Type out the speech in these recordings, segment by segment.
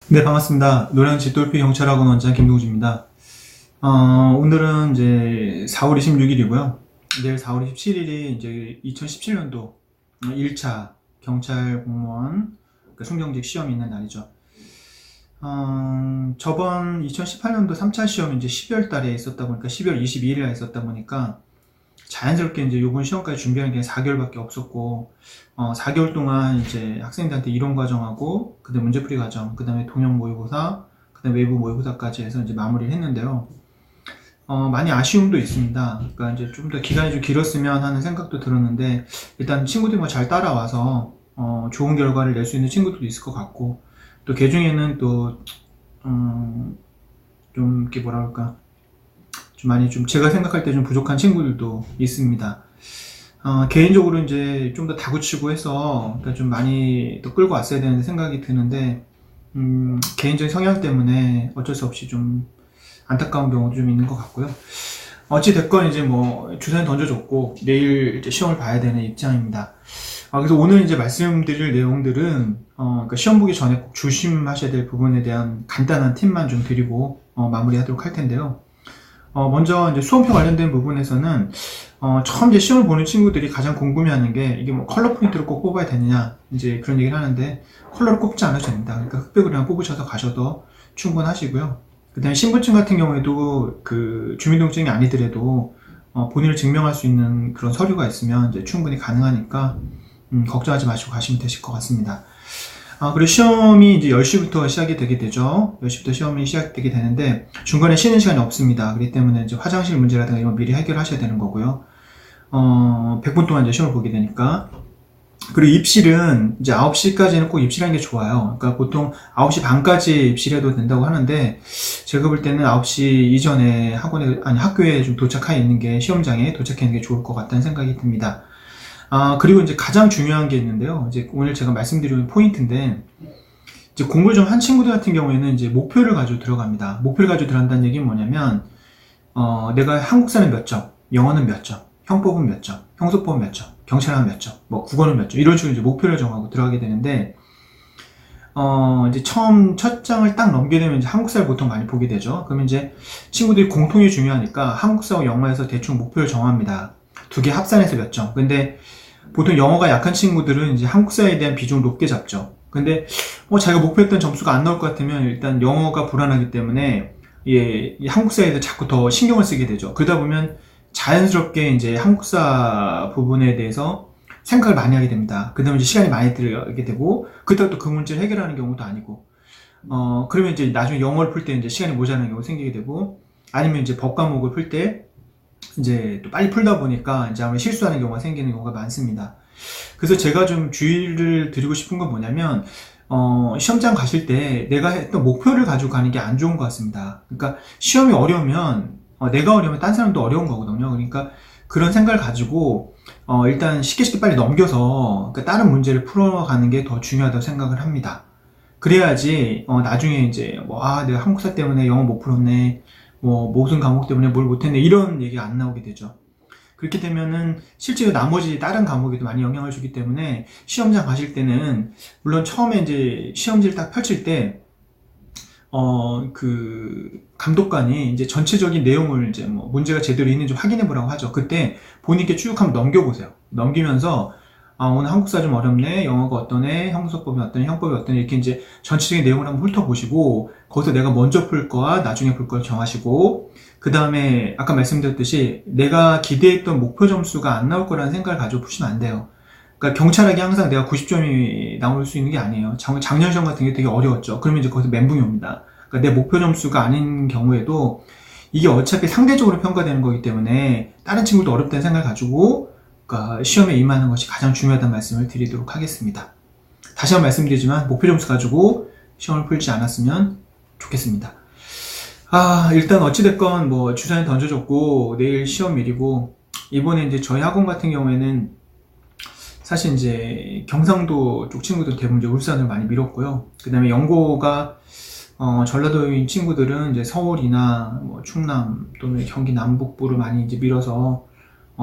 네, 반갑습니다. 노량 집돌피 경찰학원 원장 김동주입니다. 오늘은 이제 4월 26일이고요. 내일 4월 27일이 이제 2017년도 1차 경찰 공무원 순경직 시험이 있는 날이죠. 저번 2018년도 3차 시험이 이제 12월 달에 있었다 보니까 12월 22일에 있었다 보니까 자연스럽게 이제 요번 시험까지 준비하는 게 4개월밖에 없었고, 4개월 동안 이제 학생들한테 이론 과정하고, 그 다음에 문제풀이 과정, 그 다음에 동영 모의고사, 그 다음에 외부 모의고사까지 해서 이제 마무리를 했는데요. 많이 아쉬움도 있습니다. 그러니까 이제 좀 더 기간이 좀 길었으면 하는 생각도 들었는데, 일단 친구들이 뭐 잘 따라와서, 좋은 결과를 낼 수 있는 친구들도 있을 것 같고, 또 그 중에는 또, 좀, 이렇게 뭐라 그럴까, 좀 많이 좀 제가 생각할 때 좀 부족한 친구들도 있습니다. 개인적으로 이제 좀 더 다구치고 해서 그러니까 좀 많이 또 끌고 왔어야 되는 생각이 드는데, 개인적인 성향 때문에 어쩔 수 없이 좀 안타까운 경우도 좀 있는 것 같고요. 어찌됐건 이제 뭐 주사는 던져줬고 내일 이제 시험을 봐야 되는 입장입니다. 그래서 오늘 이제 말씀드릴 내용들은 그러니까 시험 보기 전에 꼭 조심하셔야 될 부분에 대한 간단한 팁만 좀 드리고 마무리하도록 할 텐데요. 먼저 이제 수험표 관련된 부분에서는 처음 이제 시험을 보는 친구들이 가장 궁금해하는 게 이게 뭐 컬러 포인트를 꼭 뽑아야 되느냐 이제 그런 얘기를 하는데, 컬러를 뽑지 않아도 됩니다. 그러니까 흑백으로 그냥 뽑으셔서 가셔도 충분하시고요. 그 다음에 신분증 같은 경우에도 그 주민등록증이 아니더라도 본인을 증명할 수 있는 그런 서류가 있으면 이제 충분히 가능하니까 걱정하지 마시고 가시면 되실 것 같습니다. 그리고 시험이 이제 10시부터 시작이 되게 되죠. 10시부터 시험이 시작되게 되는데, 중간에 쉬는 시간이 없습니다. 그렇기 때문에 이제 화장실 문제라든가 이런 거 미리 해결하셔야 되는 거고요. 100분 동안 이제 시험을 보게 되니까. 그리고 입실은 이제 9시까지는 꼭 입실하는 게 좋아요. 그러니까 보통 9시 반까지 입실해도 된다고 하는데, 제가 볼 때는 9시 이전에 학교에 좀 도착해 있는 게, 시험장에 도착해 있는 게 좋을 것 같다는 생각이 듭니다. 그리고 이제 가장 중요한 게 있는데요. 이제 오늘 제가 말씀드리는 포인트인데, 이제 공부를 좀 한 친구들 같은 경우에는 이제 목표를 가지고 들어갑니다. 목표를 가지고 들어간다는 얘기는 뭐냐면, 내가 한국사는 몇 점, 영어는 몇 점, 형법은 몇 점, 형소법은 몇 점, 경찰은 몇 점, 뭐 국어는 몇 점, 이런 식으로 이제 목표를 정하고 들어가게 되는데, 이제 처음 첫 장을 딱 넘게 되면 이제 한국사를 보통 많이 보게 되죠. 그러면 이제 친구들이 공통이 중요하니까 한국사와 영어에서 대충 목표를 정합니다. 두 개 합산해서 몇 점. 근데 보통 영어가 약한 친구들은 이제 한국사에 대한 비중을 높게 잡죠. 근데 자기가 목표했던 점수가 안 나올 것 같으면 일단 영어가 불안하기 때문에 이 한국사에 대해 자꾸 더 신경을 쓰게 되죠. 그러다 보면 자연스럽게 이제 한국사 부분에 대해서 생각을 많이 하게 됩니다. 그 다음에 이제 시간이 많이 들게 되고, 그렇다고 또 그 문제를 해결하는 경우도 아니고, 그러면 이제 나중에 영어를 풀 때 이제 시간이 모자라는 경우가 생기게 되고, 아니면 이제 법 과목을 풀 때 이제 또 빨리 풀다 보니까 이제 아무래도 실수하는 경우가 생기는 경우가 많습니다. 그래서 제가 좀 주의를 드리고 싶은 건 뭐냐면, 시험장 가실 때 내가 했던 목표를 가지고 가는 게 안 좋은 것 같습니다. 그러니까 시험이 어려우면, 내가 어려우면 딴 사람도 어려운 거거든요. 그러니까 그런 생각을 가지고, 일단 쉽게 빨리 넘겨서, 그러니까 다른 문제를 풀어가는 게 더 중요하다고 생각을 합니다. 그래야지, 나중에 이제, 내가 한국사 때문에 영어 못 풀었네. 무슨 과목 때문에 뭘 못했네, 이런 얘기가 안 나오게 되죠. 그렇게 되면은 실제로 나머지 다른 과목에도 많이 영향을 주기 때문에 시험장 가실 때는, 물론 처음에 이제 시험지를 딱 펼칠 때 그 감독관이 이제 전체적인 내용을 이제 문제가 제대로 있는지 확인해 보라고 하죠. 그때 본인께 쭉 한번 넘겨보세요. 넘기면서 오늘 한국사 좀 어렵네, 영어가 어떠네, 형소법이 어떠네, 형법이 어떠네, 이렇게 이제 전체적인 내용을 한번 훑어보시고, 거기서 내가 먼저 풀 거와 나중에 풀 걸 정하시고, 그 다음에 아까 말씀드렸듯이 내가 기대했던 목표 점수가 안 나올 거라는 생각을 가지고 푸시면 안 돼요. 그러니까 경찰학이 항상 내가 90점이 나올 수 있는 게 아니에요. 작년 시험 같은 게 되게 어려웠죠. 그러면 이제 거기서 멘붕이 옵니다. 그러니까 내 목표 점수가 아닌 경우에도 이게 어차피 상대적으로 평가되는 거기 때문에 다른 친구도 어렵다는 생각을 가지고 그러니까 시험에 임하는 것이 가장 중요하다는 말씀을 드리도록 하겠습니다. 다시 한번 말씀드리지만 목표 점수 가지고 시험을 풀지 않았으면 좋겠습니다. 일단 어찌됐건 주사는 던져줬고 내일 시험일이고, 이번에 이제 저희 학원 같은 경우에는 사실 이제 경상도 쪽 친구들 대부분 이제 울산을 많이 밀었고요. 그 다음에 연고가 전라도인 친구들은 이제 서울이나 충남 또는 경기 남북부를 많이 이제 밀어서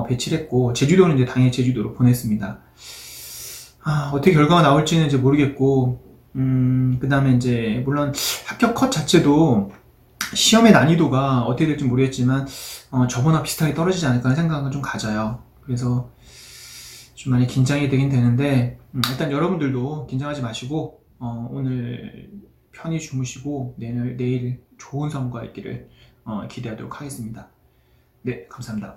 배치를 했고, 제주도는 이제 당연히 제주도로 보냈습니다. 어떻게 결과가 나올지는 이제 모르겠고, 그 다음에 이제, 물론 합격 컷 자체도 시험의 난이도가 어떻게 될지 모르겠지만, 저거나 비슷하게 떨어지지 않을까 하는 생각은 좀 가져요. 그래서 좀 많이 긴장이 되긴 되는데, 일단 여러분들도 긴장하지 마시고, 오늘 편히 주무시고, 내일 좋은 성과 있기를 기대하도록 하겠습니다. 네, 감사합니다.